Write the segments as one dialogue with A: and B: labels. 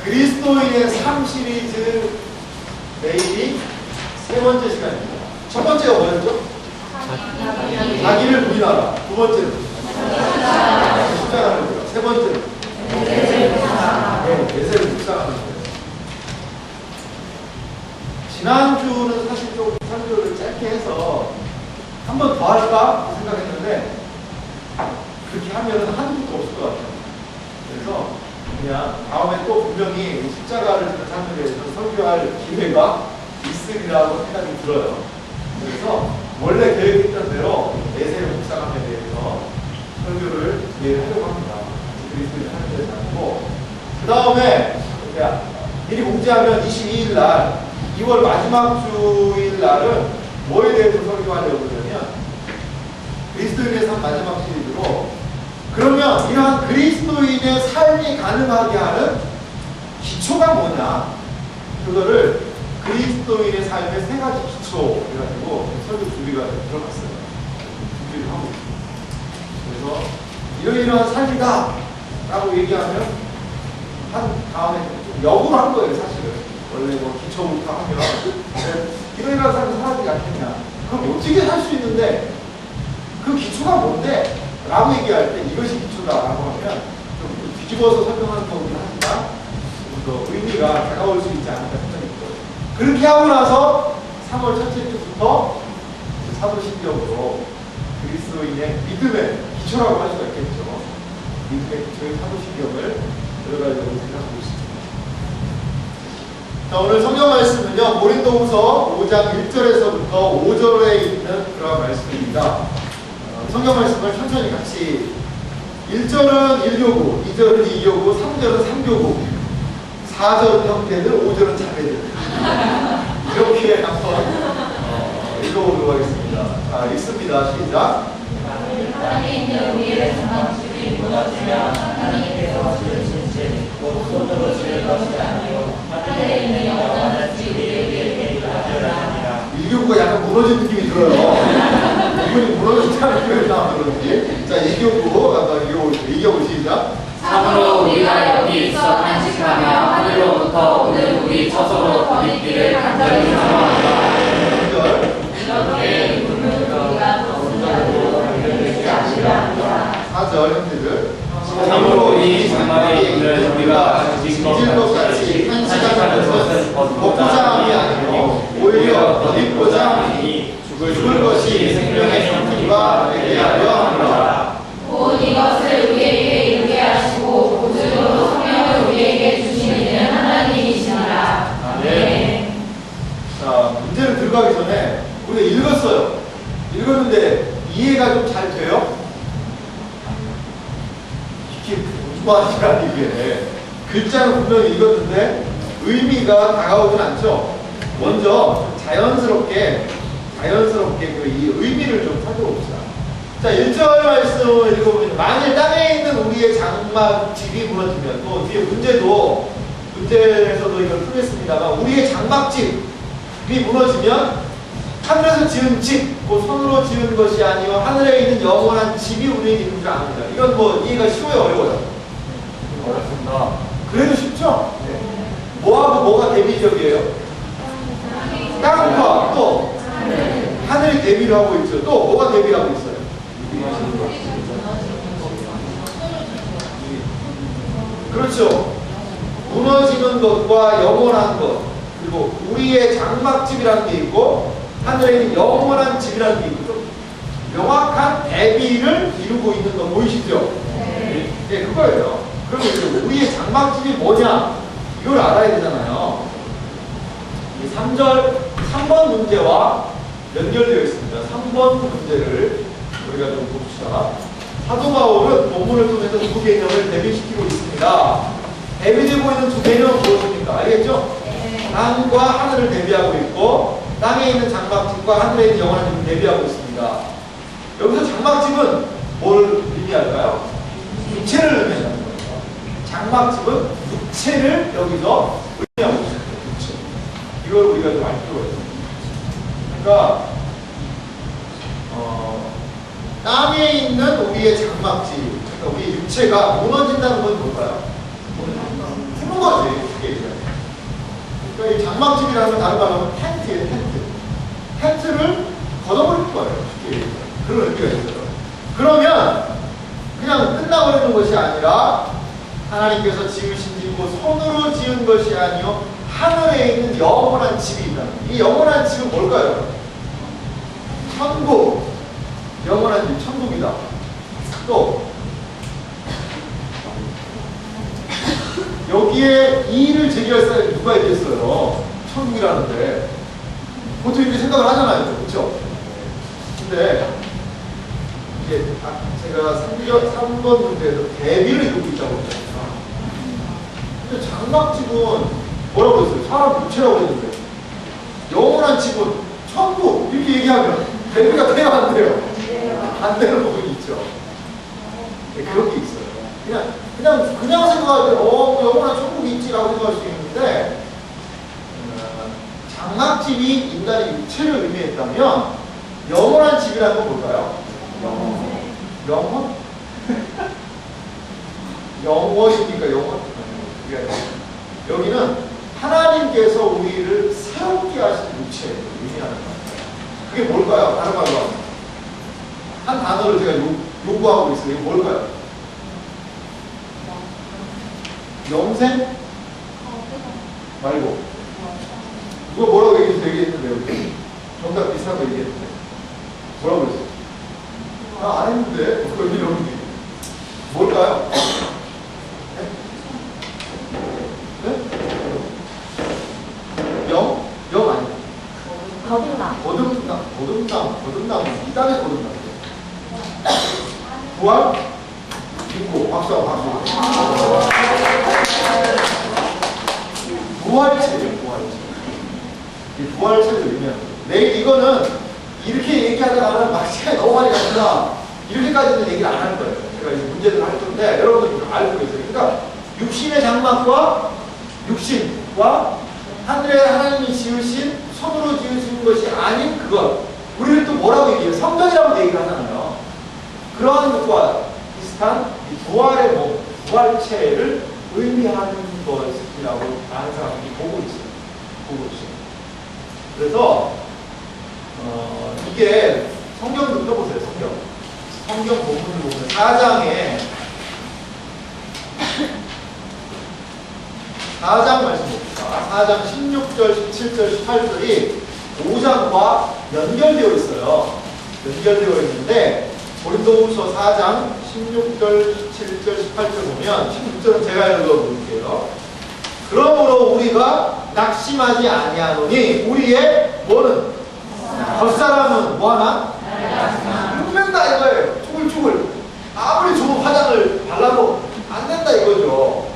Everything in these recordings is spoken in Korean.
A: 그리스도인의 삶 시리즈 내일이 세 번째 시간입니다. 첫 번째가 뭐였죠? 자기를 부인하라. 두 번째는 십자가를 부인하라. 세 번째는 내세를 묵상하는 거예요. 지난주는 사실 좀 설교를 짧게 해서 한 번 더 할까 생각했는데 그렇게 하면 한두 도 없을 것 같아요. 그래서 그냥 다음에 또 분명히 십자가를 지는 삶에 대해서 설교할 기회가 있으리라고 생각이 들어요. 그래서 원래 계획했던 대로 내세를 묵상함에 대해서 설교를 기획하려고 합니다. 그리스도의 삶에 대해서 하고 그 다음에 미리 공지하면 22일 날 2월 마지막 주일 날은 뭐에 대해서 설교하려고 그러냐면 그리스도인의 삶 마지막 시리즈로 그러면 이러한 그리스도인의 삶이 가능하게 하는 기초가 뭐냐 그거를 그리스도인의 삶의 세 가지 기초 해가지고 설교 준비가 들어갔어요. 준비를 하고 있습니다. 그래서 이러이러한 삶이다 라고 얘기하면 한 다음에 좀 역으로 한 거예요. 사실은 원래 뭐 기초부터 하면 이러이러한 삶을 살아야지 않겠냐 그럼 어떻게 할 수 있는데 그 기초가 뭔데? 라고 얘기할 때 이것이 기초다라고 하면 좀 뒤집어서 설명하는 거긴 하지만 좀 더 의미가 다가올 수 있지 않을까 생각이 들어요. 그렇게 하고 나서 3월 첫째 주부터 사도신경으로 그리스도인의 믿음의 기초라고 할 수가 있겠죠. 믿음의 기초의 사도신경을 들어가려고 생각하고 있습니다. 자, 오늘 성경 말씀은요, 고린도후서 5장 1절에서부터 5절에 있는 그런 말씀입니다. 성경 말씀을 천천히 같이 1절은 1교구, 2절은 2교구, 3절은 3교구, 4절은 형제들, 5절은 자매들 이렇게 한번 읽어보도록 하겠습니다. 자, 읽습니다. 시작.
B: 땅에 있는 우리의 장막집이 무너지면 하나님께서 지으신 집, 곧 손으로 지을 것이 아니요 하늘에 있는 영원한 집 우리에게 되리라.
A: 1교구가 약간 무너진 느낌이 들어요. 이분이 무너졌다는 표현이 나와서 그런지. 자, 2교구, 아까 2교구 시작.
B: 참으로 우리가 여기 있어 탄식하며 하늘로부터 오늘 우리 처소로 거짓기를 간절히 소망한다.
A: 3절.
B: 이렇게 우리가 더운 자로 되지 아니하리라.
A: 4절 형제들.
C: 참으로 이 장막에 있는 우리가 지질 것 같이 탄식하는 것은
A: 벗고자함이 아니고 오히려 덧입고자 하니 죽을 것이 생명의 상품과 되게 하려 합니다.
B: 곧 이것을 우리에게 이루게 하시고 보증으로 성령을 우리에게 주신 이는 하나님이시니라. 아멘.
A: 자, 문제를 들어가기 전에 우리가 읽었어요. 읽었는데 이해가 좀 잘 돼요? 이렇게 공부하시라는 이게 글자는 분명히 읽었는데 의미가 다가오진 않죠. 먼저 자연스럽게 이 의미를 좀 살펴봅시다. 자, 1절 말씀을 읽어보면 만일 땅에 있는 우리의 장막집이 무너지면 또 뒤에 문제에서도 이걸 풀겠습니다만 우리의 장막집이 무너지면 하늘에서 지은 집, 그 손으로 지은 것이 아니요 하늘에 있는 영원한 집이 우리에게 있는 줄 압니다. 이건 뭐 이해가 쉬워요, 어려워요?
C: 어렵습니다.
A: 그래도 쉽죠? 네. 뭐하고 뭐가 대비적이에요? 땅과 또 하늘이 대비를 하고 있죠. 또 뭐가 대비하고 있어요? 그렇죠. 무너지는 것과 영원한 것, 그리고 우리의 장막집이라는 게 있고 하늘에 있는 영원한 집이라는 게 있고 좀 명확한 대비를 이루고 있는 거 보이시죠? 네, 그거예요. 그러면 이제 우리의 장막집이 뭐냐? 이걸 알아야 되잖아요. 이 3번 문제와 연결되어 있습니다. 3번 문제를 우리가 좀 봅시다. 사도 바울은 본문을 통해서 두 개념을 대비시키고 있습니다. 대비되고 있는 두 개념은 무엇입니까? 알겠죠? 땅과 하늘을 대비하고 있고 땅에 있는 장막집과 하늘에 있는 영원한 집을 대비하고 있습니다. 여기서 장막집은 뭘 의미할까요? 육체를 의미한다는 거예요. 장막집은 육체를 여기서 의미하고 있습니다. 육체. 이걸 우리가 좀 알 필요가 있습니다. 그러니까 땅에 있는 우리의 장막집, 그러니까 우리 육체가 무너진다는 건 뭘까요? 푸는 거지. 그러니까 이 장막집이라는 건 다른 말로 하면 텐트예요, 텐트. 텐트를 걷어버릴 거예요. 쉽게 얘기해서. 그런 의미가 있어요. 그러면 그냥 끝나버리는 것이 아니라 하나님께서 지으신 집이고 손으로 지은 것이 아니요 하늘에 있는 영원한 집이 있다. 이 영원한 집은 뭘까요? 천국. 영원한 집, 천국이다. 또 여기에 이의를 제기할 사람이 누가 있겠어요? 천국이라는데 보통 이렇게 생각을 하잖아요, 그렇죠? 근데 이게 제가 3번 문제에서 대비를 이루고 있다고 했잖아요. 근데 장막집은 뭐라고 했어요? 사람 육체라고 했는데 영원한 집은 천국 이렇게 얘기하면 대비가 돼야 안 돼요? 안 되는 부분이 있죠. 네, 그런 게 있어요. 그냥 생각할 때 영원한 천국이 있지라고 생각할 수 있는데 장막집이 인간의 육체를 의미했다면 영원한 집이라는 건 뭘까요? 영원? 영원입니까? 영원? 여기는 하나님께서 우리를 새롭게 하신 육체를 의미하는 거예요. 그게 뭘까요? 다른 말로 하면 한 단어를 제가 요구하고 있어요. 이게 뭘까요? 영생? 말고 누가 뭐라고 얘기했는데 여기 정답 비슷한 거 얘기했는데 뭐라고 그랬어요? 안 했는데 그걸 이런 게 뭘까요? 네? 영? 영 아니에요. 거듭남. 이 땅에서 거듭남. 부활? 믿고 박수하고. 부활체죠, 부활체. 이 부활체를 의미하는 거예요. 이거는 이렇게 얘기하다가는 막 시간이 너무 많이 가니까 이렇게까지는 얘기를 안 할 거예요. 제가 이제 문제를 할 건데 여러분들 알고 계세요. 그러니까 육신의 장막과 육신과 하늘에 하나님이 지으신 손으로 지으신 것이 아닌 그것. 우리를 또 뭐라고 얘기해요? 성경이라고 얘기를 하잖아요. 그러한 것과 비슷한 이 부활의 몸, 부활체를 의미하는 것이라고 많은 사람들이 보고 있어요. 그래서 이게 성경 좀 펴보세요. 성경 본문을 보면 4장에 4장 말씀 봅시다. 4장 16절, 17절, 18절이 5장과 연결되어 있어요. 연결되어 있는데 고린도후서 4장 16절, 17절, 18절 보면 16절은 제가 읽어볼게요. 그러므로 우리가 낙심하지 아니하노니 우리의 뭐는? 겉사람은 뭐하나? 늙는다 이거예요. 쭈글쭈글. 아무리 좋은 화장을 발라도 안 된다 이거죠.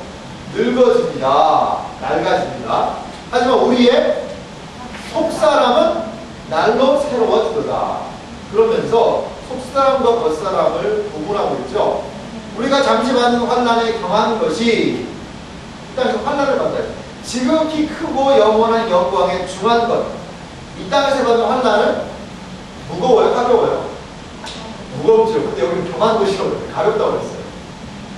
A: 늙어집니다. 낡아집니다. 하지만 우리의 속사람은 날로 새로워지도다. 그러면서 속사람과 겉사람을 구분하고 있죠. 우리가 잠시 받는 환난에 경한 것이 이 땅에서 환난을 받아요. 지극히 크고 영원한 영광에 중한 것. 이 땅에서 받는 환난은 무거워요? 가벼워요? 무겁죠. 근데 여기는 경한 것이라고 해요. 가볍다고 했어요.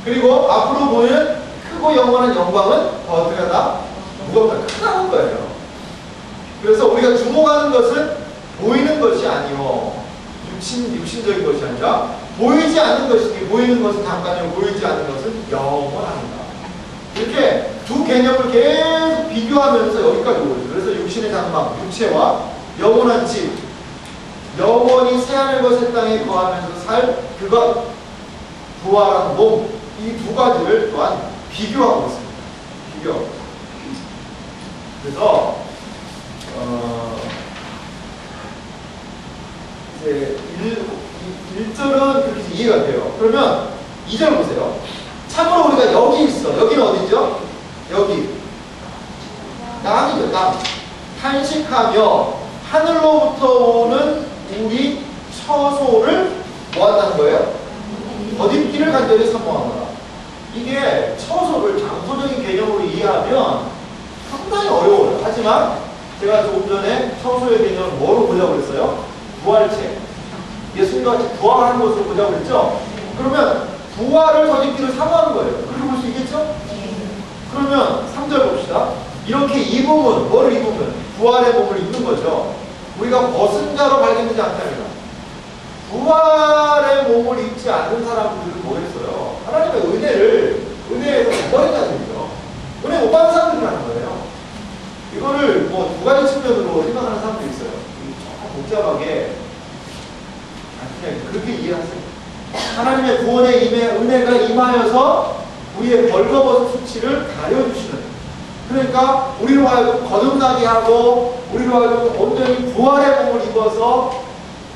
A: 그리고 앞으로 보이는 크고 영원한 영광은 더 어떻게 하다? 무겁다. 크다는 거예요. 그래서 우리가 주목하는 것은 보이는 것이 아니요. 육신적인 것이 아니라 보이지 않는 것이니 보이는 것은 잠깐이요. 보이지 않는 것은 영원합니다. 이렇게 두 개념을 계속 비교하면서 여기까지 오거든요. 그래서 육신의 장막, 육체와 영원한 집, 영원히 새하늘과 새 땅에 거하면서 살 그가 부활한 몸, 이 두 가지를 또한 비교하고 있습니다. 비교. 그래서 이제 1절은 그렇게 이해가 돼요. 그러면 2절 보세요. 참으로 우리가 여기 있어. 여기는 어디죠? 여기. 땅이죠, 땅. 탄식하며 하늘로부터 오는 우리 처소를 뭐 한다는 거예요? 거듭기를 간절히 사모하노라. 이게 처소를 장소적인 개념으로 이해하면 상당히 어려워요. 하지만 제가 조금 전에 처소의 개념을 뭐로 보자고 그랬어요? 부활체. 예수님과 같이 부활하는 것으로 보자고 그랬죠? 그러면 부활을 거듭기를 사모하는 거예요. 그렇게 볼 수 있겠죠? 그러면 3절 봅시다. 이렇게 입으면, 뭐를 입으면? 부활의 몸을 입는 거죠. 우리가 벗은 자로 발견되지 않답니다. 부활의 몸을 입지 않는 사람들은 뭐겠어요? 하나님의 은혜에서 버린 자들이죠. 은혜 못 받는 사람들이라는 거예요. 이거를 뭐 두 가지 측면으로 생각하는 사람도 있어요. 조금 복잡하게, 그냥 그렇게 이해하세요. 하나님의 구원의 은혜가 임하여서 우리의 벌거벗은 수치를 가려주시는, 그러니까 우리로 하여금 거듭나게 하고 우리로 하여금 온전히 부활의 몸을 입어서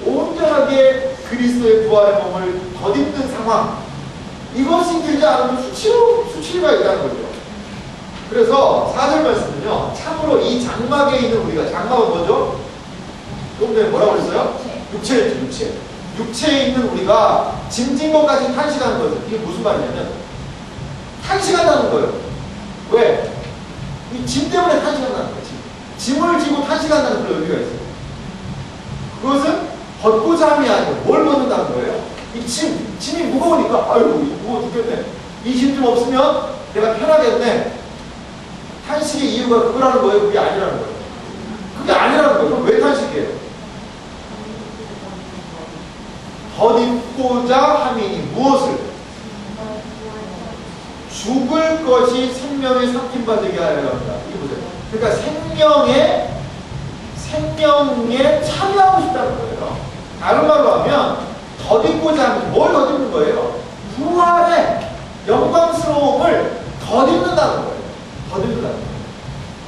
A: 온전하게 그리스도의 부활의 몸을 덧입는 상황, 이것이 되지 않으면 수치가 있다는 거죠. 그래서 4절 말씀은요, 참으로 이 장막에 있는 우리가, 장막은 뭐죠? 조금 전에 뭐라고 그랬어요? 육체였죠. 육체에 있는 우리가 짐진 것까지 탄식하는 거죠. 이게 무슨 말이냐면 탄식한다는 거예요. 왜? 이 짐 때문에 탄식한다는 거지. 짐을 지고 탄식한다는 그런 의미가 있어요. 그것은 벗고자 함이 아니고 뭘 벗는다는 거예요? 이 짐이 무거우니까, 아이고 무거워 죽겠네. 이 짐 좀 없으면 내가 편하겠네. 탄식의 이유가 그거라는 거예요? 그게 아니라는 거예요? 그게 아니라는 거예요. 그럼 왜 탄식해요? 덧입고자 함이니 무엇을? 죽을 것이 생명에 삭힘받게 하려 합니다. 이게 보세요. 그러니까 생명에 참여하고 싶다는 거예요. 다른 말로 하면 덧입고자 하면 뭘 덧입는 거예요? 부활의 영광스러움을 덧입는다는 거예요. 덧입는다는 거예요.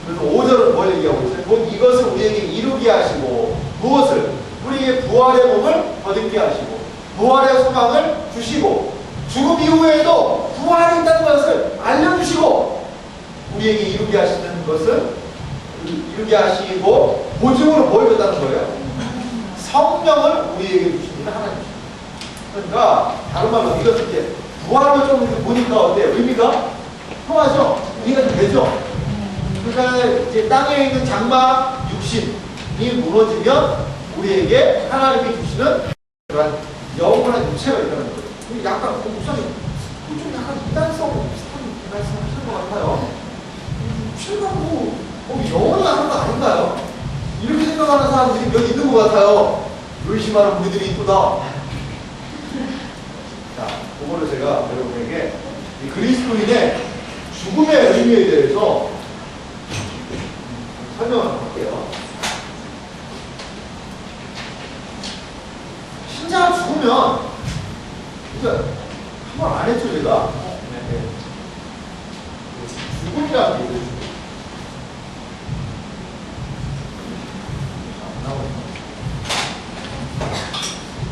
A: 그래서 5절은 뭘 얘기하고 있어요? 곧 이것을 우리에게 이루게 하시고, 무엇을? 우리에게 부활의 몸을 덧입게 하시고 부활의 소망을 주시고 죽음 이후에도 부활이 있다는 것을 알려주시고 우리에게 이루게 하시는 것은 이루게 하시고 보증으로 뭘 줬다는 거예요? 성령을 우리에게 주시는 하나님. 그러니까 다른 말로 이것을 이제 부활을 좀 보니까 어때요? 의미가 통하죠? 이해가 좀 되죠? 그러니까 이제 땅에 있는 장막 육신이 무너지면 우리에게 하나님이 주시는 그런 영원한 육체가 있다는 거예요. 약간 목사님 좀 약간 이단성 비슷한 말씀 하시는 것 같아요. 육체가 영원히 하는 거 아닌가요? 이렇게 생각하는 사람들이 몇 있는 것 같아요. 의심하는 우리들이 있구나. 자, 그거를 제가 여러분에게 이 그리스도인의 죽음의 의미에 대해서 설명을 할게요. 신자가 죽으면, 그러니까 한 번 안 했죠, 제가? 네. 죽음이라는 게 있어요.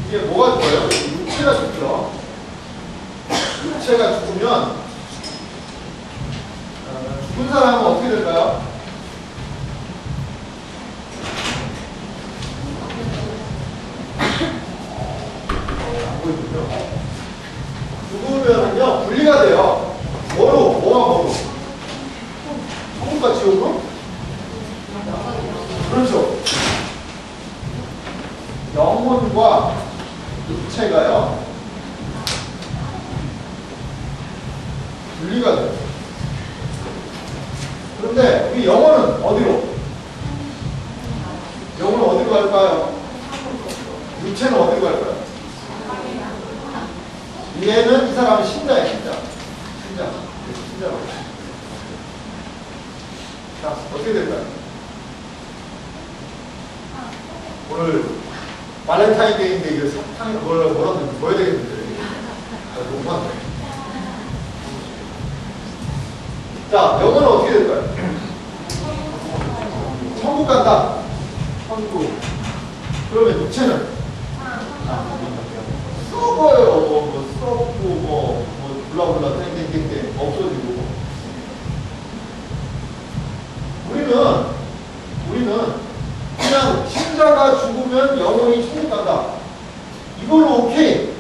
A: 이게 뭐가 죽어요? 육체가 죽죠. 육체가 죽으면, 죽은 사람은 어떻게 될까요? 죽으면은요, 분리가 돼요. 뭐와? 천국과 지옥으로? 그렇죠. 영혼과 육체가요, 분리가 돼요. 그런데 이 영혼은 어디로? 영혼은 어디로 갈까요? 육체는 어디로 갈까요? 얘는 이 사람은 신자예요, 신자. 자, 어떻게 될까요? 오늘 발렌타인데이인데 이거 사탕이 뭐라도 보여야 되겠는데. 너무한 거예요. 자, 영혼은 어떻게 될까요? 천국 간다. 천국. 그러면 육체는? 썩어요. 썩고 블라블라 땡땡땡땡 없어지고. 우리는 그냥 신자가 죽으면 영혼이 천국 간다. 이걸로 오케이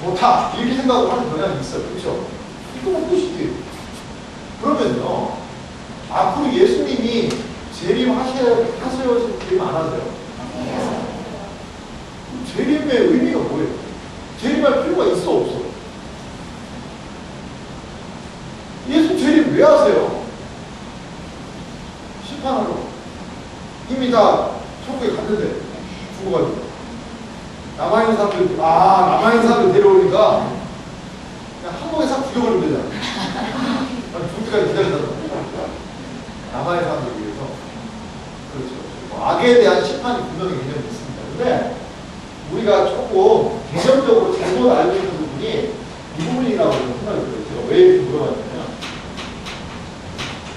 A: 좋다 이렇게 생각을 하는 경향이 있어요. 그렇죠? 이거 뜻이지. 그러면요, 앞으로 예수님이 재림하셔야지 재림 안 하세요? 재림의 의미가 뭐예요? 재림할 필요가 있어 없어? 예수 재림 왜 하세요? 심판하러 이미 다 천국에 갔는데 죽어가지고 남아있는 사람들 데려오니까 그냥 한 번에 싹 죽여버리면 되잖아. 죽을 때까지 기다리다가 남아있는 사람들 위해서. 그렇죠. 악에 대한 심판이 분명히 개념이 있습니다. 근데 우리가 조금 개념적으로 잘못 알고 있는 부분이 이 부분이라고 생각이 들어요. 제가 왜 이렇게 물어봤냐면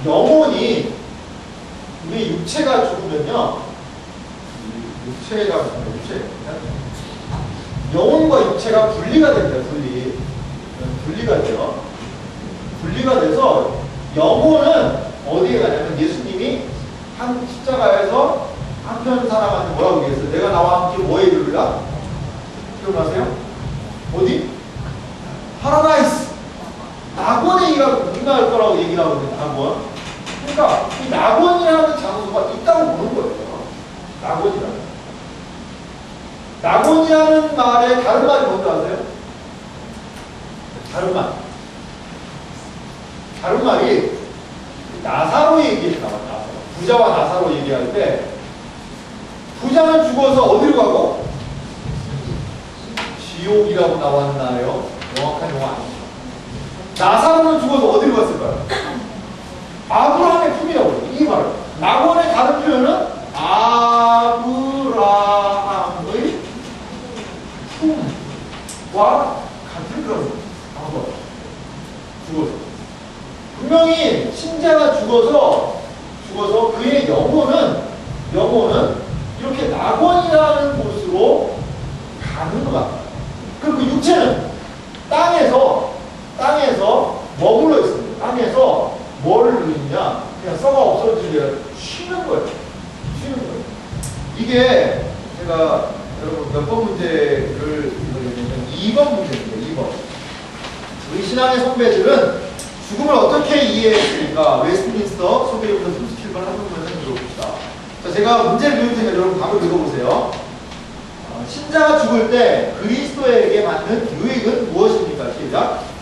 A: 영혼이 우리 육체가 죽으면요, 영혼과 육체가 분리가 됩니다. 분리가 돼요. 분리가 돼서 영혼은 어디에 가냐면 예수님이 한 십자가에서 한편 사람한테 뭐라고 얘기했어요? 내가 나와 함께 뭐에 이르리라? 기억나세요? 어디? 파라다이스. 낙원에 일어날 거라고 얘기를 하거든요. 낙원. 그러니까 이 낙원이라는 장소가 있다고 보는 거예요. 낙원이라는 말의 다른 말이 뭔지 아세요? 다른 말이 나사로 얘기에 나와요. 부자와 나사로 얘기할 때 부자는 죽어서 어디로 가고? 지옥이라고 나왔나요? 정확한 용어 아니죠. 나사로는 죽어서 어디로 갔을까요? 아브라함의 품이라고 해요. 이 말을. 낙원의 다른 표현은 아브라함의 품과 같은 그런 방법. 죽어서. 분명히 신자가 죽어서 그의 영혼은 이렇게 낙원이라는 곳으로 가는 것 같아요. 그리고 그 육체는 땅에서 머물러 있습니다. 땅에서 뭘 누리냐? 그냥 썩어 없어지게 쉬는 거예요. 이게 제가 여러분 몇 번 문제를 2번 문제입니다. 2번. 우리 신앙의 선배들은 죽음을 어떻게 이해했습니까? 웨스트민스터 소개부터 37번 한 번만 들어봅시다. 자, 제가 문제를 배울 테니까 여러분 답을 읽어보세요. 신자가 죽을 때 그리스도에게 받는 유익은 무엇입니까? 시작.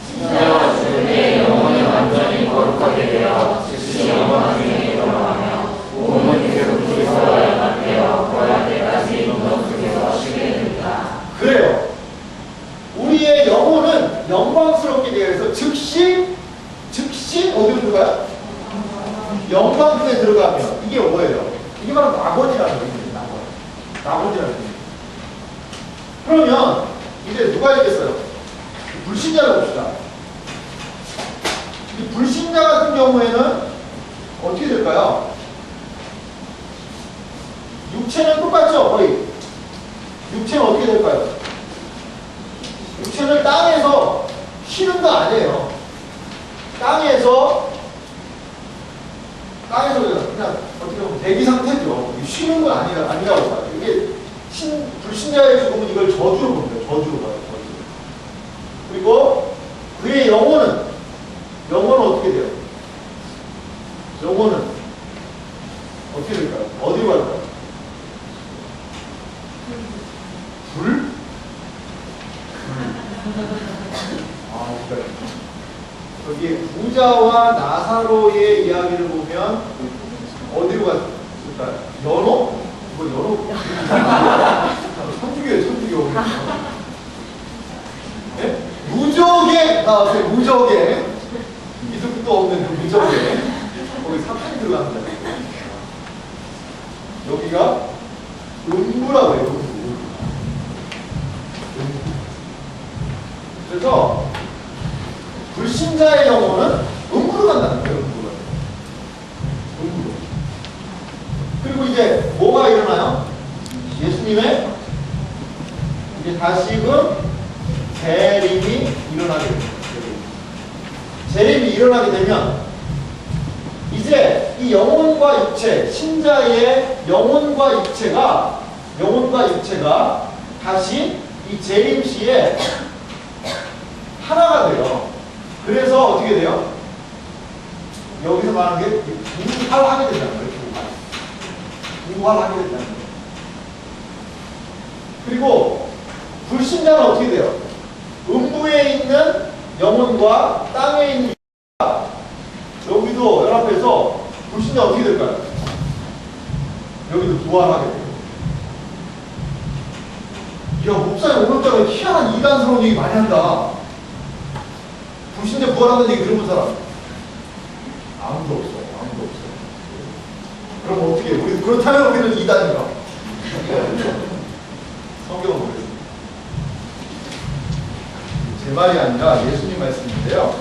B: 신자가 죽을 때 영혼이 완전히 거룩하게 되어 즉시 영원하게 들어가며 몸은 그리스도와 연합되어 거할 때까지 영광 속에서 쉬게 됩니다.
A: 그래요. 우리의 영혼은 영광스럽게 되어서 즉시 어디로 들어가요? 영광 속에 들어가면 이게 뭐예요? 이게 바로 낙원이라는 얘기입니다. 낙원이라는 얘기. 그러면 이제 누가 있겠어요? 불신자를 봅시다. 이 불신자 같은 경우에는 어떻게 될까요? 육체는 똑같죠? 거의. 육체는 어떻게 될까요? 육체는 땅에서 쉬는 거 아니에요. 땅에서 그냥 어떻게 보면 대기 상태죠. 쉬는 건 아니라고 봐요. 이게 불신자의 죽음은 이걸 저주로 봅니다. 저주로 봐요. 그리고 그의 영혼은 어떻게 돼요? 영혼은 어떻게 될까요? 어디로 갈까요? 불? 진짜. 여기 부자와 나사로의 이야기를 보면 어디로 갔을까요? 연호? 뭐 연호? 천주교. 네? 무적에 나왔어요. 무적에. 이름도 없는 그 무적에. 거기 사탄이 들어갑니다. 여기가 음부라고 해요. 음부. 그래서 불신자의 영혼은 음부로 간다는 거예요. 음부로. 그리고 이제 뭐가 일어나요? 예수님의 이제 다시금 재림이 일어나게 됩니다. 재림이 일어나게 되면 이제 이 영혼과 육체, 신자의 영혼과 육체가 다시 이 재림 시에 하나가 돼요. 그래서 어떻게 돼요? 여기서 말하는 게 부활하게 된다는 거예요. 부활하게 된다는 거예요. 그리고 불신자는 어떻게 돼요? 음부에 있는 영혼과 땅에 있는 영혼과 여기도 연합해서 불신자 어떻게 될까요? 여기도 부활하게 돼요. 야, 목사님 오늘따라 희한한 이단스러운 얘기 많이 한다. 불신자 부활한다는 얘기 들어본 사람? 아무도 없어. 아무도 없어. 그럼 어떻게 해? 우리 그렇다면 우리는 이단인가? 성경은 보겠습니다. 제 말이 아니라 예수님 말씀인데요.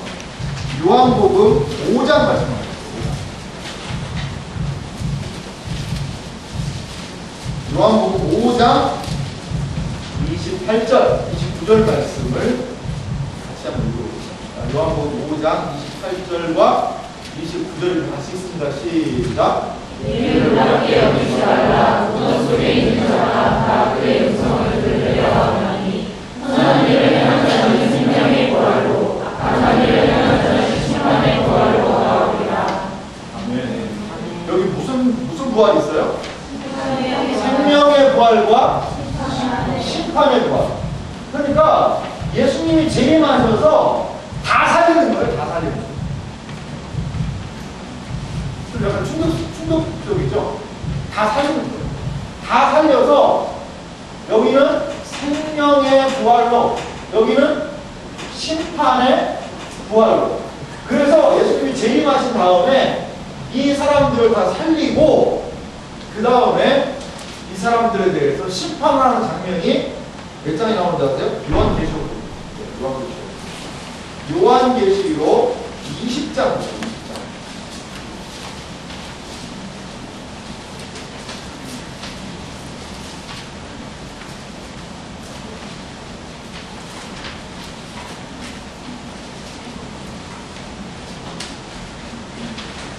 A: 요한복음 5장 말씀입니다. 요한복음 5장 28절, 29절 말씀을 같이 한번 읽어보겠습니다. 요한복음 5장 28절과 29절을 같이 읽습니다. 시작.
B: 이를 낮게 여기지 말라. 무덤 속에 있는 자가 다 그의 음성을 들으려 하나니 선한 일을 행한 자는 생명의 부활로 악한 일을 행한 자는 심판의 부활로 나오리라.
A: 아멘. 여기 무슨 부활이 있어요? 생명의 부활과 심판의 부활. 그러니까 예수님이 재림하셔서 다 살리는 거예요. 다 살리는 거예요. 약간 충격적이죠? 다 살리는 거예요. 다 살려서 여기는 생명의 부활로, 여기는 심판의 부활로. 그래서 예수님이 재림하신 다음에 이 사람들을 다 살리고 그 다음에 이 사람들에 대해서 심판하는 장면이 몇 장이 나오는 줄 아세요? 요한계시록. 요한계시록 20장.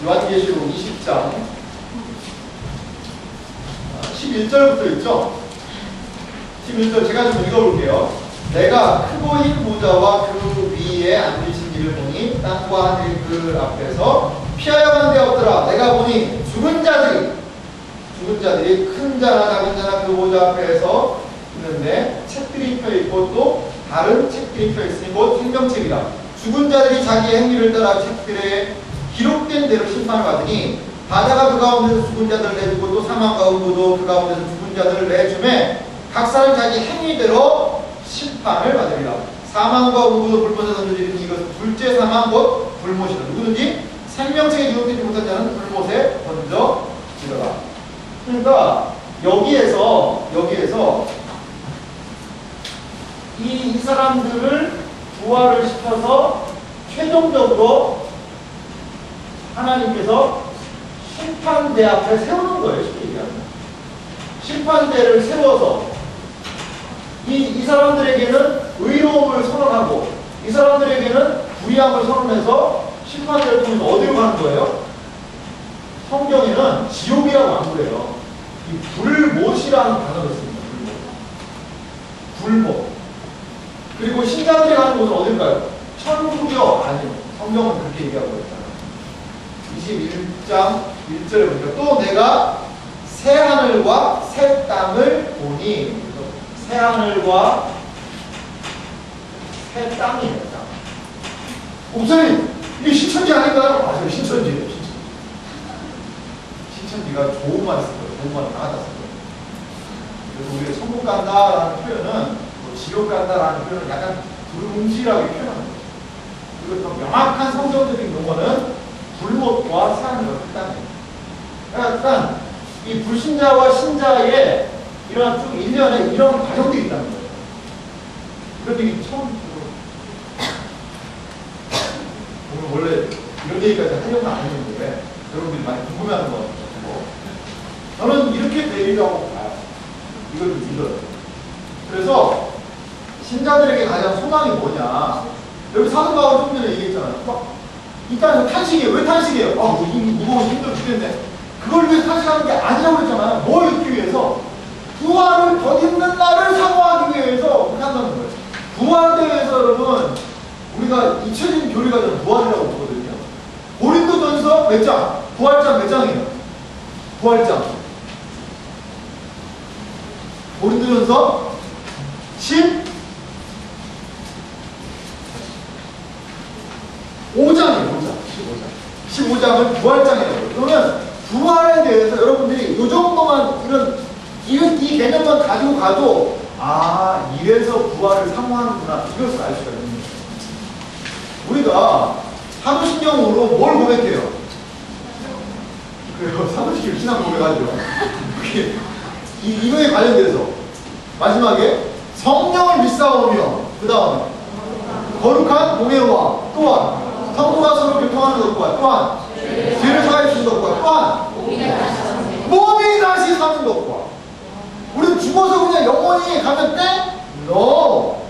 A: 요한계시록 20장 11절부터 있죠? 11절 제가 좀 읽어볼게요. 내가 크고 흰 모자와 그 위에 앉으신 이를 보니 땅과 하늘 그 앞에서 피하여간 데 없더라. 내가 보니 죽은 자들이 큰 자나 작은 자나 그 모자 앞에서 있는데 책들이 펴있고 또 다른 책들이 펴있으니 곧 생명책이라. 죽은 자들이 자기 행위를 따라 책들에 기록된 대로 심판을 받으니 바다가 그 가운데서 죽은 자들을 내주고 또 사망과 음부도 그 가운데서 죽은 자들을 내주매 각 사람 자기 행위대로 심판을 받으리라. 사망과 음부도 불못에 던져지니 이것은 둘째 사망 곧 불못이다. 누구든지 생명책에 기록되지 못한 자는 불못에 던져지더라. 그러니까 여기에서 이 사람들을 부활을 시켜서 최종적으로 하나님께서 심판대 앞에 세우는 거예요. 쉽게 얘기하면 심판대를 세워서 이 사람들에게는 의로움을 선언하고 이 사람들에게는 불의함을 선언해서 심판대를 통해서 어디로 가는 거예요? 성경에는 지옥이라고 안 그래요. 이 불못이라는 단어가 있습니다. 불못. 그리고 신자들이 가는 곳은 어딜까요? 천국이요? 아니요. 성경은 그렇게 얘기하고 있잖아요. 21장 1절에 보니까 또 내가 새 하늘과 새 땅을 보니, 새 하늘과 새 땅이에요. 땅. 목사님, 이게 신천지 아닌가요? 맞아요. 신천지예요. 신천지가 좋은 말 썼어요. 좋은 말 다 썼어요. 그래서 우리가 천국 간다라는 표현은 뭐 지옥 간다라는 표현은 약간 불공실하게 표현하는 거예요. 그리고 더 명확한 성경적인 용어는 불못과 새하늘과 새 땅이에요. 그러니까 이 불신자와 신자의 이런 쭉 일련의 이런 과정들이 있다는 거예요. 이런 얘기 처음 들어요. 원래 이런 얘기까지 하려고 안 했는데 여러분들이 많이 궁금해하는 것 같고 저는 이렇게 되리라고 봐요. 이걸 좀 믿어요. 그래서 신자들에게 가장 소망이 뭐냐? 여기 사도바울 좀 전에 얘기했잖아요. 일단 탄식이에요. 왜 탄식이에요? 이 무거운 힘들어 죽겠네. 그걸 위해서 탄식하는 게 아니라고 했잖아요. 뭘 얻기 위해서? 부활을 덧입는 날을 사모하기 위해서 그렇게 한다는 거예요. 부활에 대해서 여러분 우리가 잊혀진 교리가 저는 부활이라고 보거든요. 고린도전서 몇 장? 부활장 몇 장이에요? 부활장. 고린도전서 15장이에요. 15장을 부활장이라고 해요. 그러면 부활에 대해서 여러분들이 이 정도만 이 개념만 가지고 가도 아 이래서 부활을 사모하는구나 이것을 알 수가 있는 거예요. 우리가 사도신경으로 뭘 고백해요? 그래요. 사도신경 신앙 고백하죠. 이거에 관련돼서 마지막에 성령을 믿사오며 그 다음에 거룩한 공예와 또한 성도가 서로 교통하는 것과 또한 죄를 사하여 주는 것과 또한 몸이 다시 사는 것과 우리는 죽어서 그냥 영원히 가면 돼? No.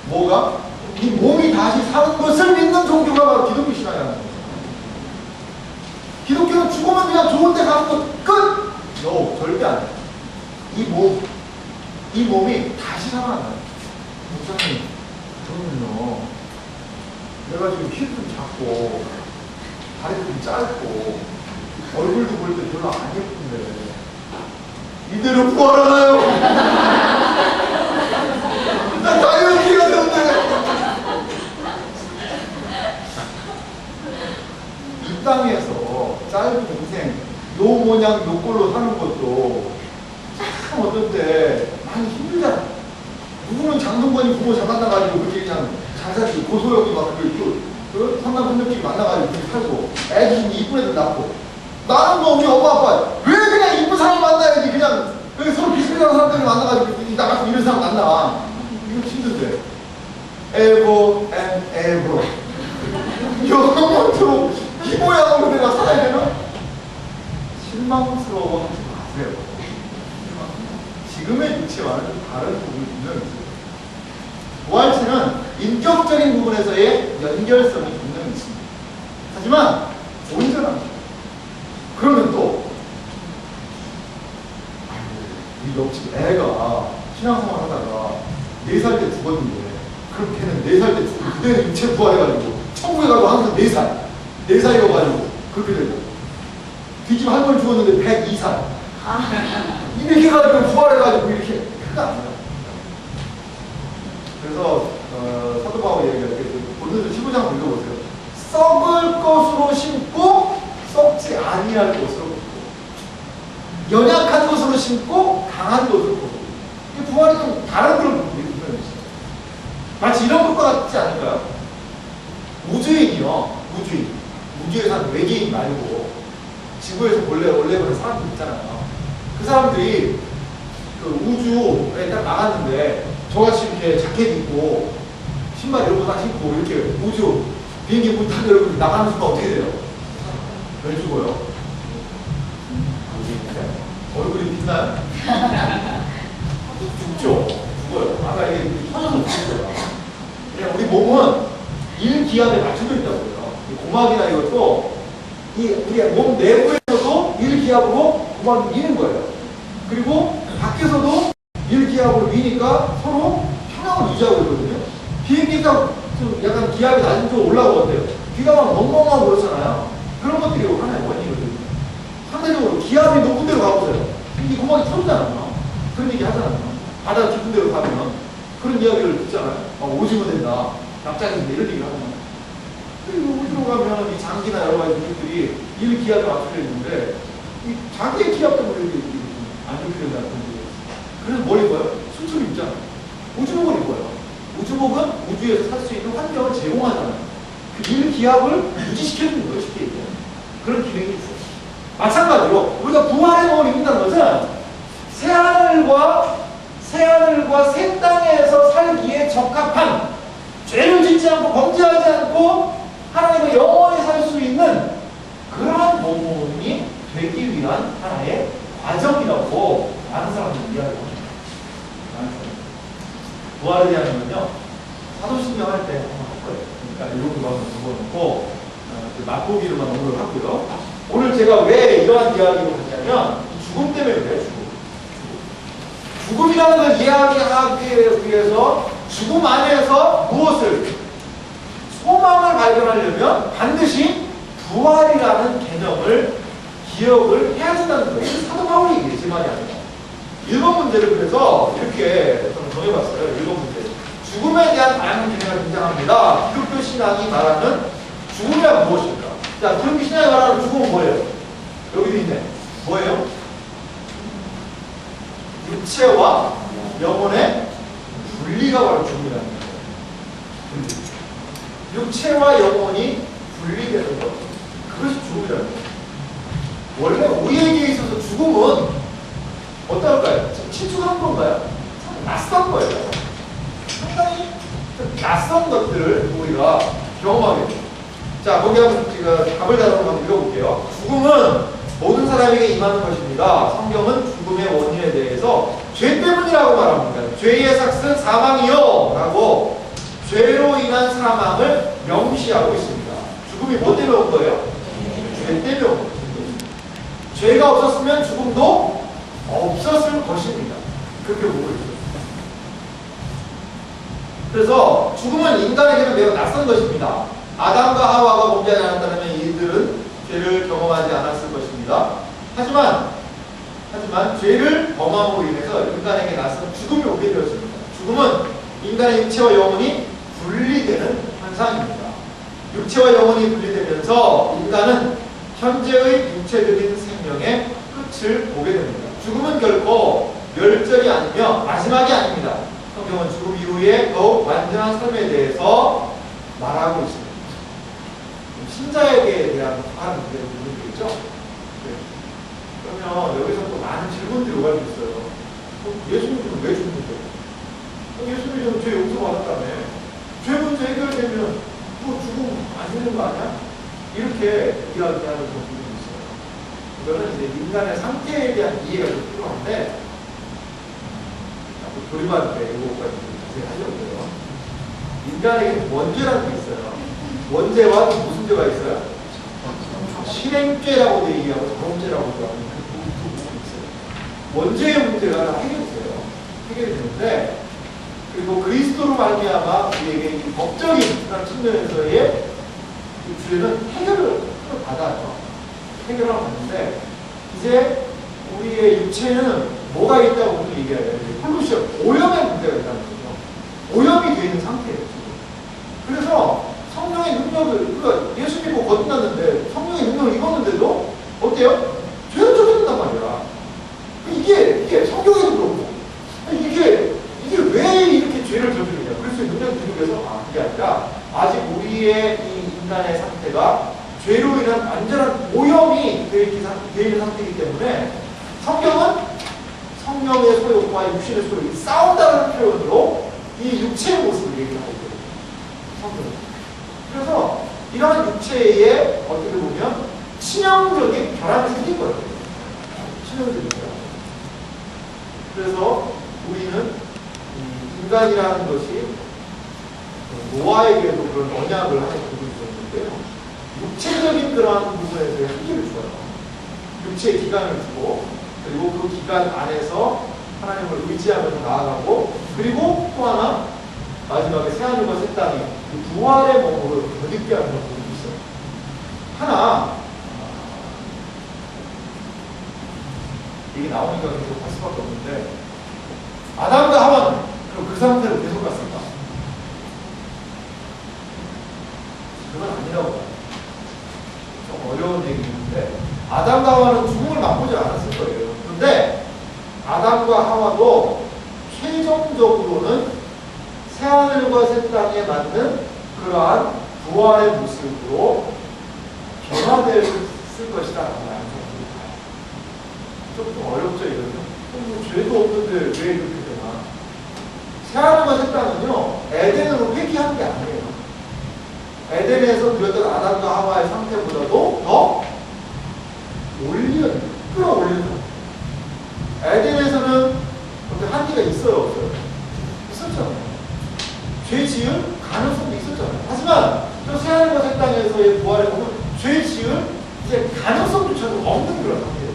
A: 뭐가? 이 몸이 다시 사는 것을 믿는 종교가 바로 기독교 신앙이라는 거예요. 기독교는 죽으면 그냥 좋은 데 가는 것 끝! No. 절대 안 돼. 이 몸이 다시 살아나요. 목사님, 저는요, 내가 지금 키도 좀 작고, 다리도 좀 짧고, 얼굴도 볼 때 별로 안 예쁜데, 이대로 부활하나요? 나 다이어트가 되는데. 이 땅에서 짧은 인생, 요 모양, 요 꼴로 사는 것도 참 어떤 때 많이 힘들잖아. 누구는 장동건이 부모 잘 만나가지고 그렇게 그냥 잘 살고 고소영이 막 그 상남 선녀끼리 만나가지고 그렇게 살고 애기 이쁜 애들 낳고 나는 뭐 우리 엄마 아빠 왜 그냥 이쁜 사람 만나야지 그냥 서로 비슷한 사람들을 만나가지고 나가서 이런 사람 만나 이거 힘든데 에버 앤 에버 영원토록 이 모양으로 내가 살아야 되나? 실망스러워하지 마세요. 지금의 육체와는 좀 다른 부분이 분명히 있어요. 부활체는 인격적인 부분에서의 연결성이 분명히 있습니다. 하지만 온전합니다. 그러면 또 우리 옆집 애가 신앙생활 하다가 4살 때 죽었는데 그럼 걔는 4살 때 죽고 그대로 육체 부활해가지고 천국에 가고 항상 4살이어가지고 그렇게 되고 뒷집 할머니 죽었는데 102살 이렇게 가지고 부활해가지고 이렇게 크가 안 나요. 그래서 사도 바울 얘기할 때 본문에서 15장 읽어보세요. 썩을 것으로 심고 썩지 아니할 것으로 걷고 연약한 것으로 심고 강한 것으로 걷고 이 부활이 좀 다른 그런 부분이 분명히 있어요. 마치 이런 것과 같지 않을까요? 우주인이요. 우주에 사는 외계인 말고 지구에서 원래 그런 사람들 있잖아요. 그 사람들이 그 우주에 딱 나갔는데 저같이 이렇게 자켓 입고 신발 이런 거 다 신고 이렇게 우주 비행기 문 탁 열고 나가는 순간 어떻게 돼요? 왜 죽어요? 얼굴이 빛나요? 죽죠? 죽어요. 아까 이게 터져서 죽어요. 그냥 우리 몸은 일기압에 맞춰져 있다고요. 이 고막이나 이것도 우리 몸 내부에서도 일기압으로 고막이 미는 거예요. 그리고 밖에서도 일기압으로 미니까 서로 평형을 유지하고 있거든요. 비행기가 좀 약간 기압이 낮은 쪽으로 올라가고 어때요? 귀가 막 멍멍하고 그렇잖아요. 그런 것들이 하나의 원인이거든요. 상대적으로 기압이 높은 데로 가보세요. 이 고막이 터지잖아요. 그런 얘기 하잖아요. 바다 깊은 데로 가면 그런 이야기를 듣잖아요. 오징어 된다. 납작인데 이런 얘기를 하잖아요. 그리고 우주로 가면 이 장기나 여러 가지 물질들이 일기압에 맞춰져 있는데 이 자기의 기압 때문에 안 좋게 된다는 거예요. 그래서 뭘 입어요? 수트를 입잖아요. 우주복을 입어요. 우주복은 우주에서 살 수 있는 환경을 제공하잖아요. 그 일기압을 유지시켜주는 거예요. 쉽게 얘기해요. 그런 기능이 있어요. 마찬가지로 우리가 부활의 몸을 입는다는 것은 새하늘과 새 땅에서 살기에 적합한 죄를 짓지 않고 범죄하지 않고 하나님과 영원히 살 수 있는 그러한 몸이 되기 위한 하나의 과정이라고 많은 사람들이 이야기합니다. 부활에 대한 건요, 사도신경 할 때 한번 할 거예요. 그러니까 이런 거 한번 적어놓고, 맛보기로만 오늘 하고요. 오늘 제가 왜 이러한 이야기를 하냐면, 죽음 때문에 그래요, 죽음이라는 걸 이야기하기 위해서 죽음 안에서 무엇을, 소망을 발견하려면 반드시 부활이라는 개념을 기억을 해야 된다는 거예요. 사도 바울이 얘기해, 제 말이 아니라. 1번 문제를 그래서 이렇게 저는 정해봤어요. 1번 문제. 죽음에 대한 다양한 개념을 등장합니다. 기독교 신앙이 말하는 죽음이란 무엇입니까? 자, 기독교 신앙이 말하는 죽음은 뭐예요? 여기도 있네. 뭐예요? 육체와 영혼의 분리가 바로 죽음이라는 거예요. 분리. 육체와 영혼이 분리되는 것. 그것이 죽음이라는 거예요. 원래 우리에게 있어서 죽음은 어떨까요? 친숙한 건가요? 낯선 거예요. 상당히 낯선 것들을 우리가 경험하게 돼요. 자, 거기 한번 제가 답을 다뤄서 한번 읽어볼게요. 죽음은 모든 사람에게 임하는 것입니다. 성경은 죽음의 원인에 대해서 죄 때문이라고 말합니다. 죄의 삭은 사망이요 라고 죄로 인한 사망을 명시하고 있습니다. 죽음이 뭐 때문에 온 거예요? 죄 때문에 온 거예요. 죄가 없었으면 죽음도 없었을 것입니다. 그렇게 보고 있어요. 그래서 죽음은 인간에게는 매우 낯선 것입니다. 아담과 하와가 범죄하지 않았다면 이들은 죄를 경험하지 않았을 것입니다. 하지만 죄를 범함으로 인해서 인간에게 낯선 죽음이 오게 되었습니다. 죽음은 인간의 육체와 영혼이 분리되는 현상입니다. 육체와 영혼이 분리되면서 인간은 현재의 육체적인 생명의 끝을 보게 됩니다. 죽음은 결코 멸절이 아니며 마지막이 아닙니다. 성경은 죽음 이후에 더욱 완전한 삶에 대해서 말하고 있습니다. 신자에게 대한 하는 문제가 있는 게 있죠? 네. 그러면 여기서 또 많은 질문들이 오갈 수 있어요. 예수님은 왜 죽는데? 예수님은 죄 용서받았다며. 죄 문제 해결되면 또 죽음 안 되는 거 아니야? 이렇게 이야기하는 분들이 있어요. 이거는 이제 인간의 상태에 대한 이해가 좀 필요한데, 조림할 때 이거까지 자세히 하려고요. 인간에게 원죄라는 게 있어요. 원죄와 또 무슨 죄가 있어요? 실행죄라고도 얘기하고 정죄라고도 하는 그 부분이 있어요. 원죄의 문제가 다 해결돼요. 해결이 되는데, 그리고 그리스도로 말미암아 우리에게 이 법적인 그런 측면에서의 이 죄는 해결을 받아요. 해결을 받는데, 이제 우리의 육체는 뭐가 있다고 우리 얘기해요. 폴루션, 오염의 문제가 있다는 거죠. 오염이 되어 있는 상태예요, 지금. 그래서 성령의 능력을, 그러니까 예수 믿고 거듭났는데 성령의 능력을 입었는데도 어때요? 죄를 쫓아낸단 말이야. 이게 성경에도 그렇고, 이게 왜 이렇게 죄를 저지르냐. 그리스도의 능력을 주님께서 그게 아니라 아직 우리의 이 인간의 상태가 죄로 인한 완전한 오염이 되어 있는 상태이기 때문에 성경은 성령의 소욕과 육신의 소욕이 싸운다는 표현으로 이 육체의 모습을 얘기하고 있거든요. 성경은. 그래서 이러한 육체의 어떻게 보면 치명적인 결함이 생긴 거예요. 치명적인 결함. 그래서 우리는 인간이라는 것이 노아에게도 그런 언약을 하는 부분이 있었는데요. 육체적인 그러한 부분에서의 한계를 줘요. 육체의 기간을 주고, 그리고 그 기간 안에서 하나님을 의지하면서 나아가고, 그리고 또 하나 마지막에 새하늘과 새 땅이 부활의 몸으로 거듭게 하는 부분이 있어요. 하나 이게 나오니까 계속 갈 수밖에 없는데, 아담과 하와는 그럼 그 상태로 계속 갔을까? 그건 아니라고 봐요. 좀 어려운 얘기인데, 아담과 하와는 죽음을 맛보지 않았을 거예요. 그런데 아담과 하와도 최종적으로는 새하늘과 새 땅에 맞는 그러한 부활의 모습으로 변화될 것이다 라고 하는 생각이 봐요. 좀 어렵죠, 이거는. 죄도 없는데 왜 이렇게 되나? 새하늘과 새 땅은요, 에덴으로 회귀한 게 아니에요. 에덴에서 누렸던 아담과 하와의 상태보다도 더 끌어올리는 거. 에덴에서는 어떤 한계가 있어요, 없어요? 있었잖아요. 죄 지을 가능성도 있었잖아요. 하지만 저 새하늘과 새 땅에서의 부활에 보면 죄 지을 이제 가능성조차도 없는 그런 상태예요.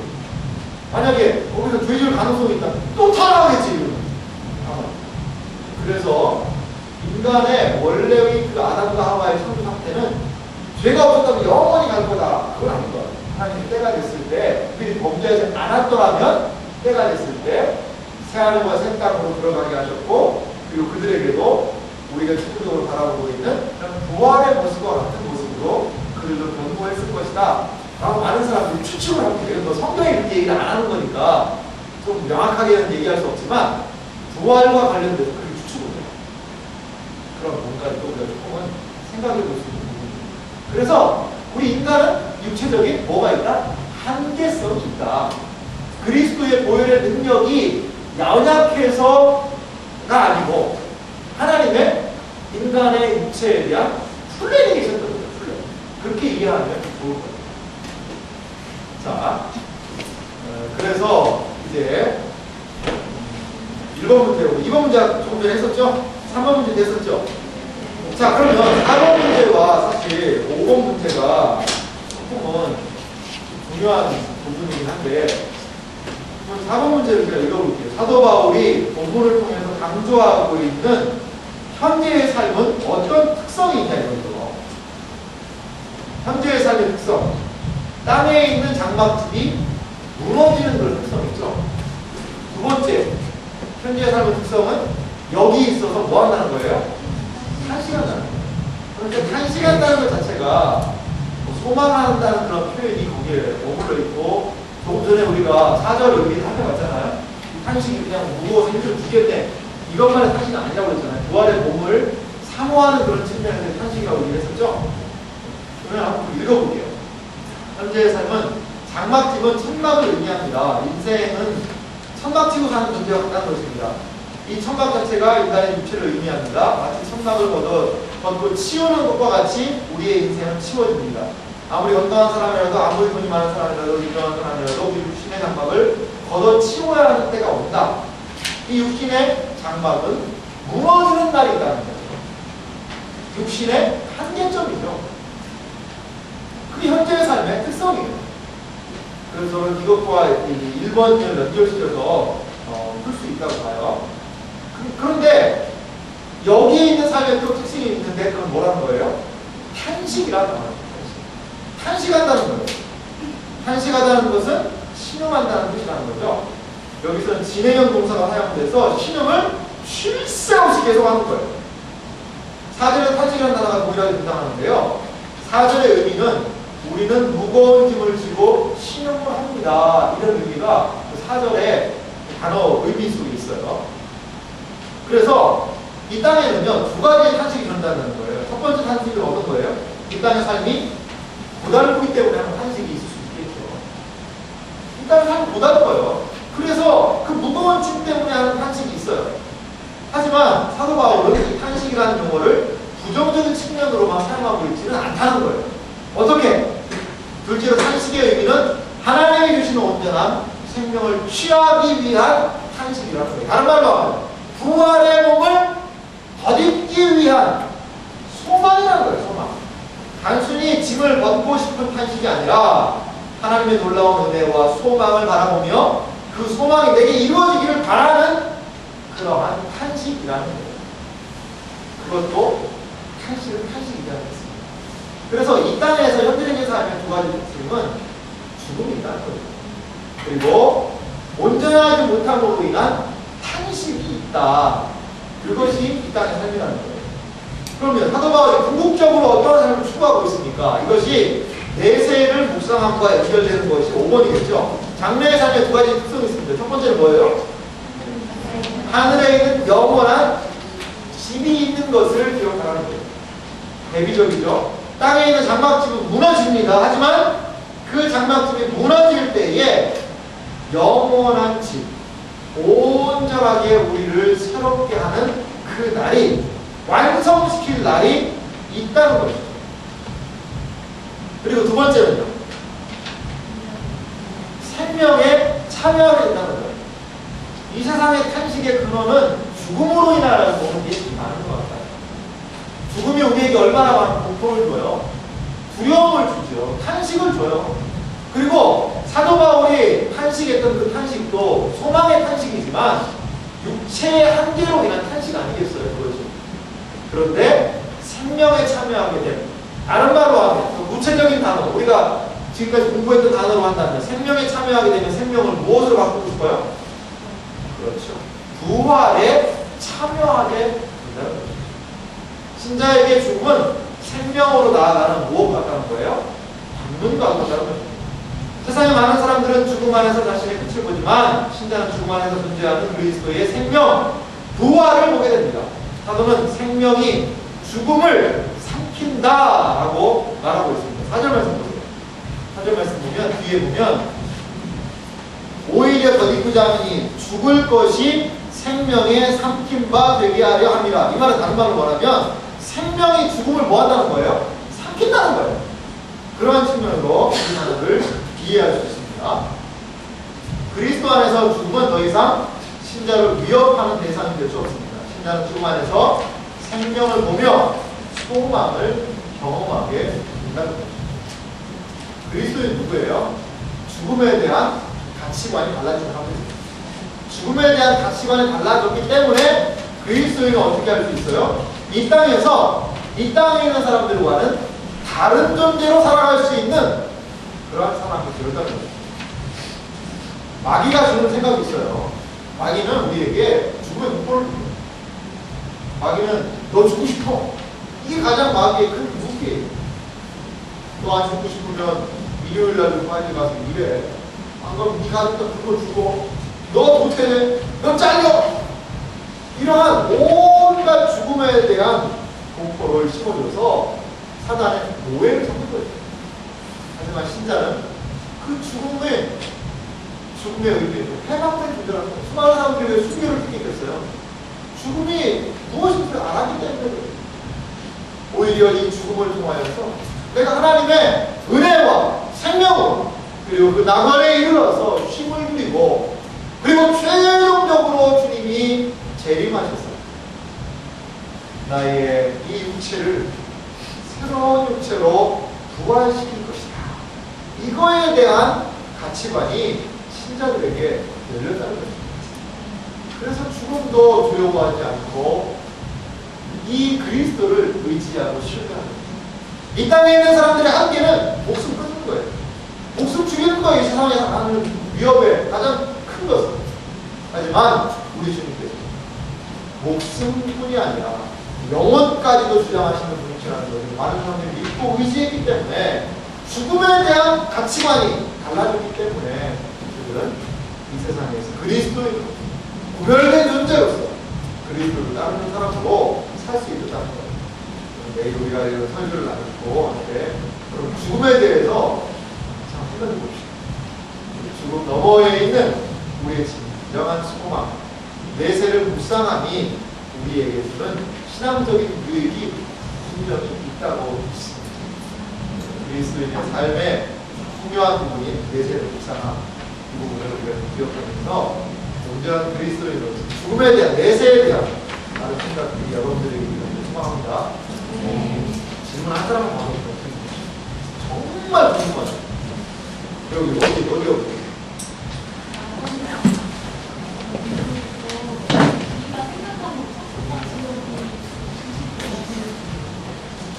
A: 만약에 거기서 죄 지을 가능성이 있다, 또 타락하겠지. 그래서 인간의 원래의 그 아담과 하와의 창조 상태는 죄가 없었다면 영원히 갈 거다. 그건 아닌 거예요. 하나님이 때가 됐을 때, 그들이 범죄하지 않았더라면 때가 됐을 때 새하늘과 새 땅으로 들어가게 하셨고, 그리고 그들에게도 우리가 축구적으로 바라보고 있는 부활의 모습과 같은 모습으로 그들도 변모했을 것이다 라고 많은 사람들이 추측을 하고 돼요. 뭐 성경에 이렇게 얘기를 안 하는 거니까 좀 명확하게는 얘기할 수 없지만 부활과 관련돼서 그렇게 추측을 해요. 그런 뭔가를 또 우리가 조금은 생각해 볼 수 있는 부분입니다. 그래서 우리 인간은 육체적인 뭐가 있다? 한계성이 있다. 그리스도의 보혈의 능력이 연약해서가 아니고 하나님의 인간의 육체에 대한 플랜이 계셨던 거예요. 플랜. 그렇게 이해하면 좋을 거예요. 자, 그래서 이제 1번 문제고 2번 문제 조금 전에 했었죠? 3번 문제 됐었죠? 자, 그러면 4번 문제와 사실 5번 문제가 조금은 중요한 부분이긴 한데 4번 문제를 제가 읽어볼게요. 사도 바울이 본문을 통해서 강조하고 있는 현재의 삶은 어떤 특성이 있냐 이런 거. 현재의 삶의 특성. 땅에 있는 장막집이 무너지는 그런 특성이 있죠. 두 번째, 현재의 삶의 특성은 여기 있어서 뭐 한다는 거예요? 탄식한다는 거예요. 그러니까 탄식한다는 것 자체가 소망한다는 그런 표현이 거기에 머물러 있고, 조금 전에 우리가 4절 의미를 살펴봤잖아요. 탄식이 그냥 무거워서 힘들어 죽겠네. 이것만의 탄식은 아니라고 했잖아요. 부활의 몸을 사모하는 그런 측면에서 탄식이라고 얘기를 했었죠. 그러면 한번 읽어볼게요. 현재의 삶은 장막집은 천막을 의미합니다. 인생은 천막치고 사는 존재가 같다는 것입니다. 이 천막 자체가 인간의 육체를 의미합니다. 마치 천막을 걷고 치우는 것과 같이 우리의 인생은 치워집니다. 아무리 건강한 사람이라도, 아무리 돈이 많은 사람이라도, 유명한 사람이라도 우리 육신의 장막을 걷어 치워야 하는 때가 온다. 이 육신의 장막은 무너지는 날이 있다는 거죠. 육신의 한계점이죠. 그게 현재의 삶의 특성이에요. 그래서 저는 이것과 1번을 연결시켜서 풀 수 있다고 봐요. 그런데 여기에 있는 삶의 또 특징이 있는데 그건 뭐라는 거예요? 탄식이라는 거예요. 탄식한다는 거예요. 탄식하다는 것은 신음한다는 뜻이라는 거죠. 여기서는 진행형 동사가 사용돼서 신음을 쉴 새 없이 계속하는 거예요. 4절에 탄식이라는 단어가 동일하게 등장하는데요. 4절의 의미는 우리는 무거운 짐을 지고 신음을 합니다. 이런 의미가 4절의 단어 의미 속에 있어요. 그래서 이 땅에는요, 두 가지의 탄식이 일어난다는 거예요. 첫 번째 탄식은 어떤 거예요? 이 땅의 삶이 고달프기 때문에 하는 탄식이 있을 수 있겠죠. 이 땅의 삶이 고달퍼요. 그래서 그 무거운 짐 때문에 하는 탄식이 있어요. 하지만 사도 바울은 이 탄식이라는 용어를 부정적인 측면으로만 사용하고 있지는 않다는 거예요. 어떻게? 둘째로 탄식의 의미는 하나님이 주시는 온전한 생명을 취하기 위한 탄식이라는 거예요. 다른 말로 하면 부활의 몸을 덧입기 위한 소망이라는 거예요. 소망. 단순히 짐을 벗고 싶은 탄식이 아니라 하나님의 놀라운 은혜와 소망을 바라보며 그 소망이 내게 이루어지기를 바라는 그러한 탄식이라는 거예요. 그것도 탄식은 탄식이라는 것입니다. 그래서 이 땅에서 현재적인 삶의 두 가지 특징은 죽음이 있다는 거죠. 그리고 온전하지 못함으로 인한 탄식이 있다. 그것이 이 땅의 삶이라는 거예요. 그러면 사도 바울이 궁극적으로 어떤 삶을 추구하고 있습니까? 이것이 내세를 묵상함과 연결되는 것이 5번이겠죠. 장래의 삶의 두 가지 특성이 있습니다. 첫 번째는 뭐예요? 하늘에 있는 영원한 집이 있는 것을 기억하라는 거예요. 대비적이죠. 땅에 있는 장막집은 무너집니다. 하지만 그 장막집이 무너질 때에 영원한 집, 온전하게 우리를 새롭게 하는 그 날이, 완성시킬 날이 있다는 것이죠. 그리고 두 번째는요, 생명에 참여하게 된다는 거예요. 이 세상의 탄식의 근원은 죽음으로 인하여 보는 게 많은 것 같아요. 죽음이 우리에게 얼마나 많은 공포를 줘요. 두려움을 주죠. 탄식을 줘요. 그리고 사도 바울이 탄식했던 그 탄식도 소망의 탄식이지만 육체의 한계로 인한 탄식 아니겠어요, 그것이. 그런데 생명에 참여하게 된, 다른 말로 하면 구체적인 단어, 우리가 지금까지 공부했던 단어로 한다면 생명에 참여하게 되면 생명을 무엇으로 바꾸고 싶어요? 그렇죠. 부활에 참여하게 된다는 거죠. 신자에게 죽음은 생명으로 나아가는 무엇 같다는 거예요? 눈 감는다는 거죠. 세상의 많은 사람들은 죽음 안에서 자신의 끝을 보지만 신자는 죽음 안에서 존재하는 그리스도의 생명, 부활을 보게 됩니다. 사도는 생명이 죽음을 삼킨다라고 말하고 있습니다. 4절 말씀 보세요. 4절 말씀 보면 뒤에 보면 오히려 더디구자하니 죽을 것이 생명에 삼킨 바 되게 하려 합니다. 이 말은 다른 말로 말하면 생명이 죽음을 뭐 한다는 거예요? 삼킨다는 거예요. 그러한 측면으로 이 단어를 이해할 수 있습니다. 그리스도 안에서 죽음은 더 이상 신자를 위협하는 대상이 될 수 없습니다. 신자는 죽음 안에서 생명을 보며 소망을 경험하게 된다는 거죠. 그리스도인 누구예요? 죽음에 대한 가치관이 달라진 사람들입니다. 죽음에 대한 가치관이 달라졌기 때문에 그리스도인은 어떻게 할 수 있어요? 이 땅에서 이 땅에 있는 사람들과는 다른 존재로 살아갈 수 있는 그러한 사람이 되었다는 거죠. 마귀가 주는 생각이 있어요. 마귀는 우리에게 죽음의 공포를 줍니다. 마귀는 너 죽고 싶어. 이게 가장 마귀의 큰 무기예요. 너 안 죽고 싶으면 일요일날 빨리 가서 일해. 안 그러면 네 가족도 그거 주고 너 못해. 너 잘려. 이러한 온갖 죽음에 대한 공포를 심어줘서 사단의 노예를 삼는 거예요. 하지만 신자는 그 죽음의 의미로 해방된 존재라는 거예요. 수많은 사람들이 왜 순교를 듣게 됐어요? 죽음이 무엇인지 알았기 때문에 그래요. 오히려 이 죽음을 통하여서 내가 하나님의 은혜와 생명으로 그리고 그 낙원에 이르러서 힘을 누리고 그리고 최종적으로 주님이 재림하셨어요. 나의 이 육체를 새로운 육체로 부활시킬 것이다. 이거에 대한 가치관이 신자들에게 열렸다는 것입니다. 그래서 죽음도 두려워하지 않고 이 그리스도를 의지하고 신뢰하는 거예요. 이 땅에 있는 사람들의 한계는 목숨 끊는 거예요. 목숨 죽이는 거예요. 이 세상에서 하는 위협의 가장 큰 것은. 하지만 우리 주님께서 목숨뿐이 아니라 영혼까지도 주장하시는 분이시라는 것을 많은 사람들이 믿고 의지했기 때문에 죽음에 대한 가치관이 달라졌기 때문에 그들은 이 세상에서 그리스도인 구별된 존재로서 그리스도를 따르는 사람으로 살 수 있다는 거예요. 내일 우리가 이런 설교를 나누고 할때 죽음에 대해서 참 생각해 봅시다. 죽음 너머에 있는 우리의 진정한 소망, 내세를 묵상함이 우리에게 주는 신앙적인 유익이 분명히 있다고 믿습니다. 그리스도인의 삶의 중요한 부분인 내세를 묵상함, 이 부분을 우리가 기억하면서 온전한 그리스도인으로서 죽음에 대한 내세에 대한 많은 생각들이 여러분들에게 있기를 소망합니다. 질문 한 사람만 봐도 정말 궁금하죠. 여기.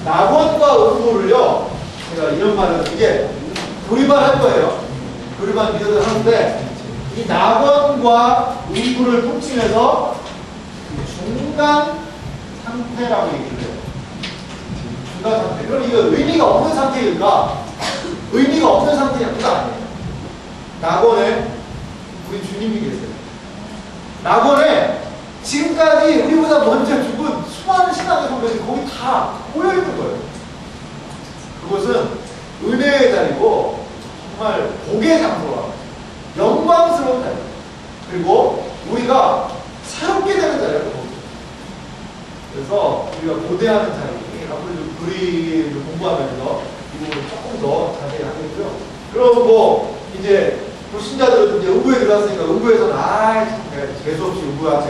A: 낙원과 음부를요, 제가 이런 말을 이게 조리반 할 거예요. 조리반 믿어도 하는데, 이 낙원과 음부를 통칭해서 중간 상태라고 얘기를 해요. 중간 상태. 그럼 이거 의미가 없는 상태일까? 의미가 없는 상태냐? 그거 아니에요. 낙원에 우리 주님이 계세요. 낙원에 지금까지 우리보다 먼저 죽은 수많은 신앙의 선배들이 거기 다 모여있는 거예요. 그것은 은혜의 자리고 정말 복의 장소라 영광스러운 자리, 그리고 우리가 새롭게 되는 자리라고 봅니다. 그래서 우리가 고대하는 자리, 앞으로 우리를 공부하면서 이 부분을 조금 더 자세히 하겠고요. 그리고 이제 신자들은 이제 음부에 들어갔으니까 음부에서는 내가 재수없이 음부한테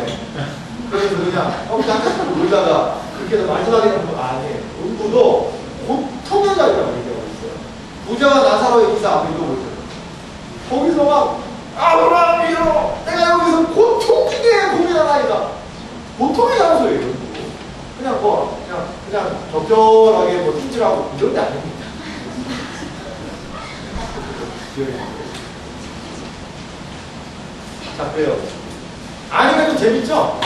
A: 그래서 그냥 잠깐 놀다가 그렇게 해서 마지막에 하는 거 아니에요. 음부도 고통의 자리라고 얘기하고 있어요. 부자와 나사로의 기사 앞에 읽어보세요. 거기서 막 아브라함이여 내가 여기서 고통 중에 고민하나이다. 고통의 장소예요. 그냥 그냥 적절하게 찜질하고 이런 데 아닙니다. 자, 그래요. 아니면 좀 재밌죠?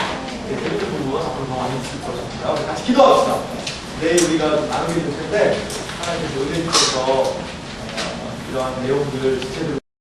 A: 네, 재밌는 부분은 앞으로 더 많이 있을 것입니다. 우리 같이 기도합시다. 내일 우리가 나누게 될 텐데 하나님께서 은혜 주셔서 이러한 내용들 주체들